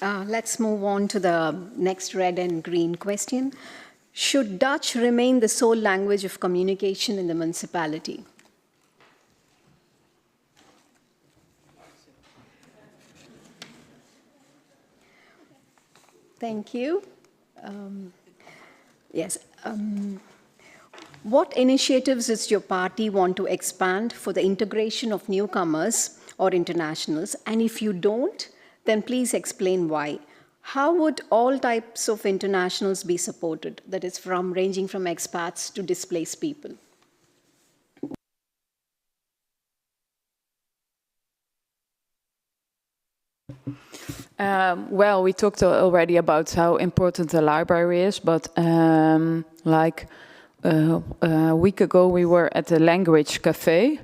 Let's move on to the next red and green question. Should Dutch remain the sole language of communication in the municipality? Thank you. Yes. What initiatives does your party want to expand for the integration of newcomers or internationals? And if you don't, then please explain why. How would all types of internationals be supported? That is, ranging from expats to displaced people. Well, we talked already about how important the library is, but like a week ago we were at the language cafe,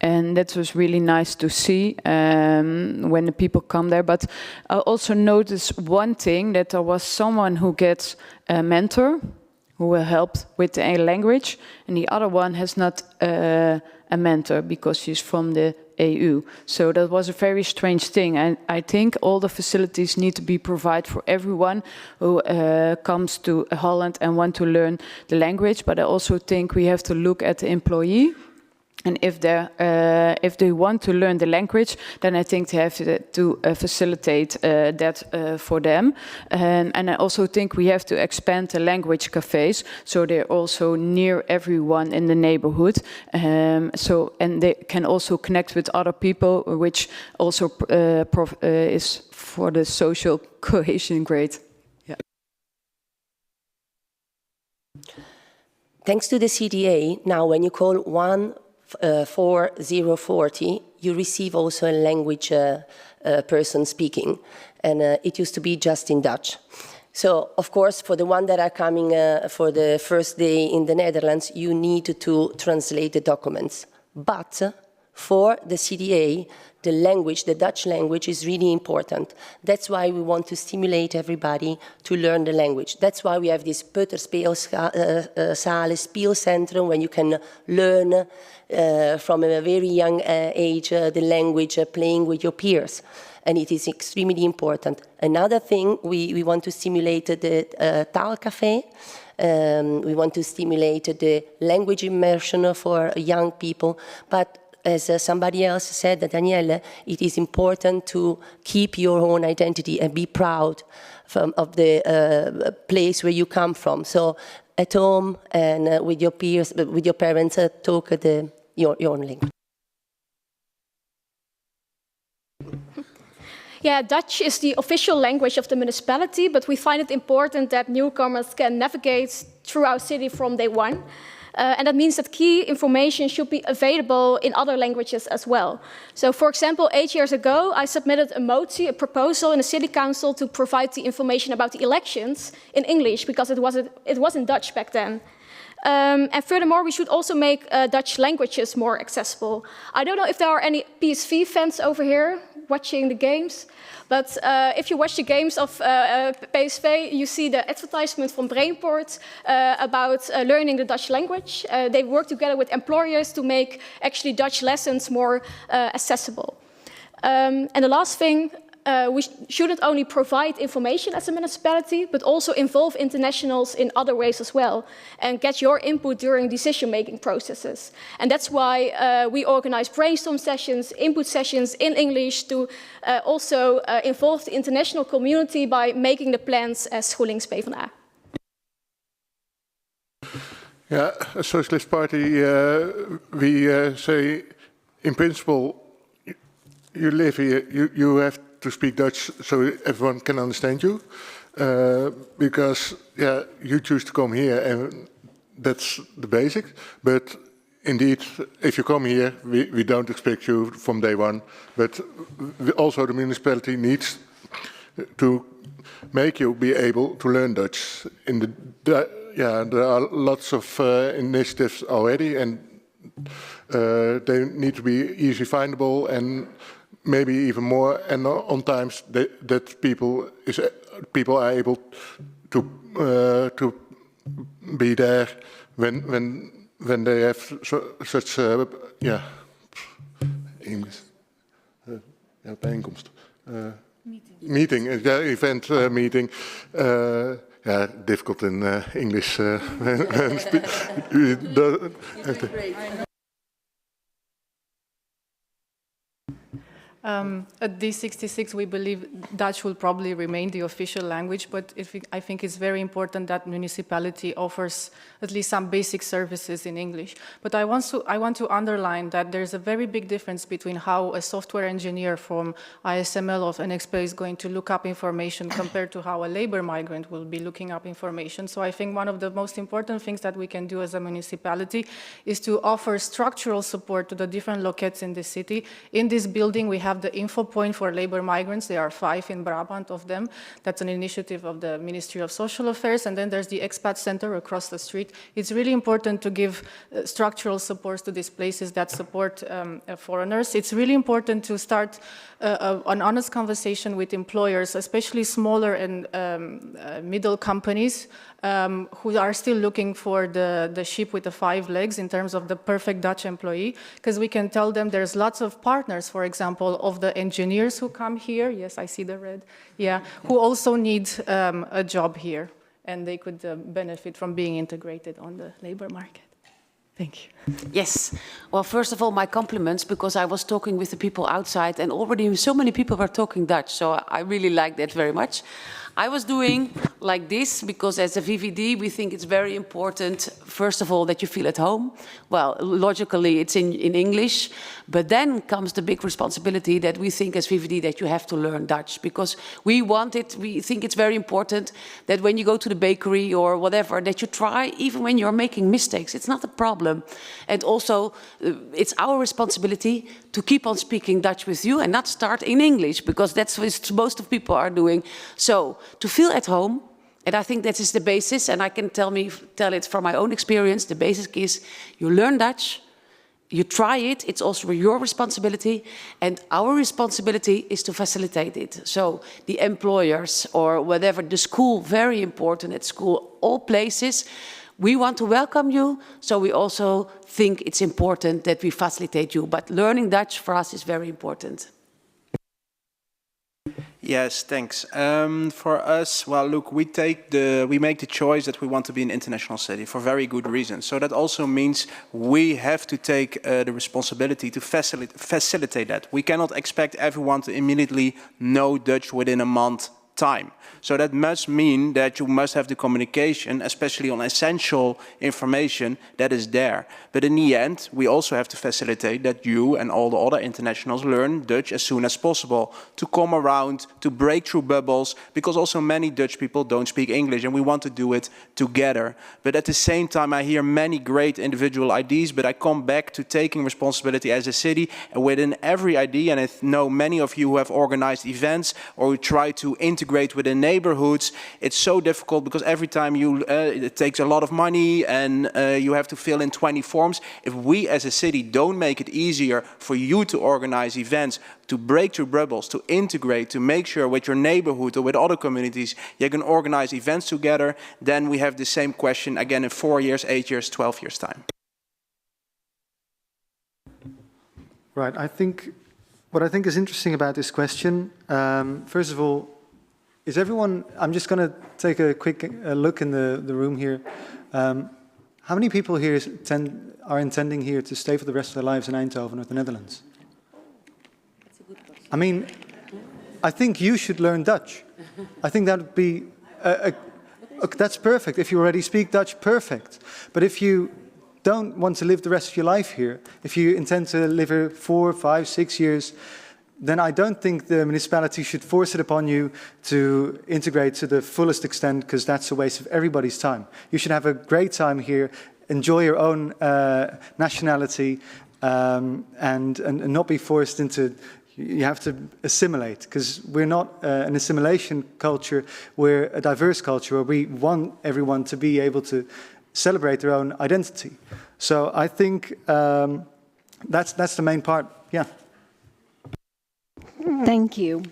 and that was really nice to see when the people come there. But I also noticed one thing, that there was someone who gets a mentor who will help with the language, and the other one has not a mentor because she's from the EU. So that was a very strange thing. And I think all the facilities need to be provided for everyone who comes to Holland and want to learn the language. But I also think we have to look at the employee. And if they want to learn the language, then I think they have to facilitate that for them. And I also think we have to expand the language cafes, so they're also near everyone in the neighborhood. And they can also connect with other people, which also is for the social cohesion great. Yeah. Thanks to the CDA, now when you call 14040, you receive also a language person speaking, and it used to be just in Dutch. So, of course, for the one that are coming for the first day in the Netherlands, you need to translate the documents. But for the CDA, the language, the Dutch language, is really important. That's why we want to stimulate everybody to learn the language. That's why we have this Peuterspeelzalen, Spielcentrum, when you can learn from a very young age the language, playing with your peers. And it is extremely important. Another thing, we want to stimulate the Taalcafé. We want to stimulate the language immersion for young people. But as somebody else said, Danielle, it is important to keep your own identity and be proud of the place where you come from. So at home and with your peers, with your parents, talk your own language. Yeah, Dutch is the official language of the municipality, but we find it important that newcomers can navigate through our city from day one. And that means that key information should be available in other languages as well. So, for example, 8 years ago, I submitted a motie, a proposal in the city council to provide the information about the elections in English, because it wasn't Dutch back then. And furthermore, we should also make Dutch languages more accessible. I don't know if there are any PSV fans over here watching the games, but if you watch the games of PSV, you see the advertisement from Brainport about learning the Dutch language. They work together with employers to make actually Dutch lessons more accessible. And the last thing, we shouldn't only provide information as a municipality, but also involve internationals in other ways as well, and get your input during decision-making processes. And that's why we organize brainstorm sessions, input sessions in English to also involve the international community by making the plans as GroenLinks PvdA. Yeah, a Socialist Party, we say, in principle, you live here, you have to speak Dutch so everyone can understand you, because yeah, you choose to come here and that's the basics. But indeed, if you come here, we don't expect you from day one, but also the municipality needs to make you be able to learn Dutch. Yeah, there are lots of initiatives already, and they need to be easy findable and maybe even more, and on times that people are able to be there when they have such yeah English bijeenkomst. Meeting, event meeting. Yeah, difficult in English. At D66, we believe Dutch will probably remain the official language, but I think it's very important that municipality offers at least some basic services in English. But I want to underline that there's a very big difference between how a software engineer from ISML of NXP is going to look up information compared to how a labor migrant will be looking up information. So I think one of the most important things that we can do as a municipality is to offer structural support to the different locates in the city. In this building, we have the info point for labor migrants. There are 5 in Brabant of them. That's an initiative of the Ministry of Social Affairs. And then there's the expat center across the street. It's really important to give structural supports to these places that support foreigners. It's really important to start an honest conversation with employers, especially smaller and middle companies who are still looking for the sheep with the 5 legs in terms of the perfect Dutch employee, because we can tell them there's lots of partners, for example, of the engineers who come here. Yes, I see the red. Yeah, who also need a job here, and they could benefit from being integrated on the labor market. Thank you. Yes. Well, first of all, my compliments, because I was talking with the people outside and already so many people were talking Dutch, so I really like that very much. I was doing like this because as a VVD we think it's very important, first of all, that you feel at home. Well, logically it's in English, but then comes the big responsibility that we think as VVD that you have to learn Dutch, because we think it's very important that when you go to the bakery or whatever, that you try, even when you're making mistakes, it's not a problem. And also it's our responsibility to keep on speaking Dutch with you and not start in English, because that's what most of people are doing. So to feel at home, and I think that is the basis, and I can tell it from my own experience, the basic is you learn Dutch, you try it, it's also your responsibility, and our responsibility is to facilitate it. So the employers or whatever, the school, very important at school, all places, we want to welcome you, so we also think it's important that we facilitate you. But learning Dutch for us is very important. Yes, thanks. For us, well, look, we make the choice that we want to be an international city for very good reasons. So that also means we have to take the responsibility to facilitate that. We cannot expect everyone to immediately know Dutch within a month time. So that must mean that you must have the communication, especially on essential information that is there. But in the end, we also have to facilitate that you and all the other internationals learn Dutch as soon as possible, to come around, to break through bubbles, because also many Dutch people don't speak English and we want to do it together. But at the same time, I hear many great individual ideas, but I come back to taking responsibility as a city, and within every idea, and I know many of you who have organized events or who try to integrate within neighborhoods, it's so difficult because every time it takes a lot of money and you have to fill in 20 forms. If we as a city don't make it easier for you to organize events, to break through bubbles, to integrate, to make sure with your neighborhood or with other communities you can organize events together, then we have the same question again in 4 years, 8 years, 12 years time. Right, what I think is interesting about this question, first of all, is everyone, I'm just going to take a quick look in the room here. How many people here are intending here to stay for the rest of their lives in Eindhoven or the Netherlands? I mean, I think you should learn Dutch. I think that would be, that's perfect. If you already speak Dutch, perfect. But if you don't want to live the rest of your life here, if you intend to live here 4, 5, 6 years, then I don't think the municipality should force it upon you to integrate to the fullest extent, because that's a waste of everybody's time. You should have a great time here, enjoy your own nationality, and not be forced into, you have to assimilate, because we're not an assimilation culture, we're a diverse culture where we want everyone to be able to celebrate their own identity. So I think that's the main part, yeah. Thank you.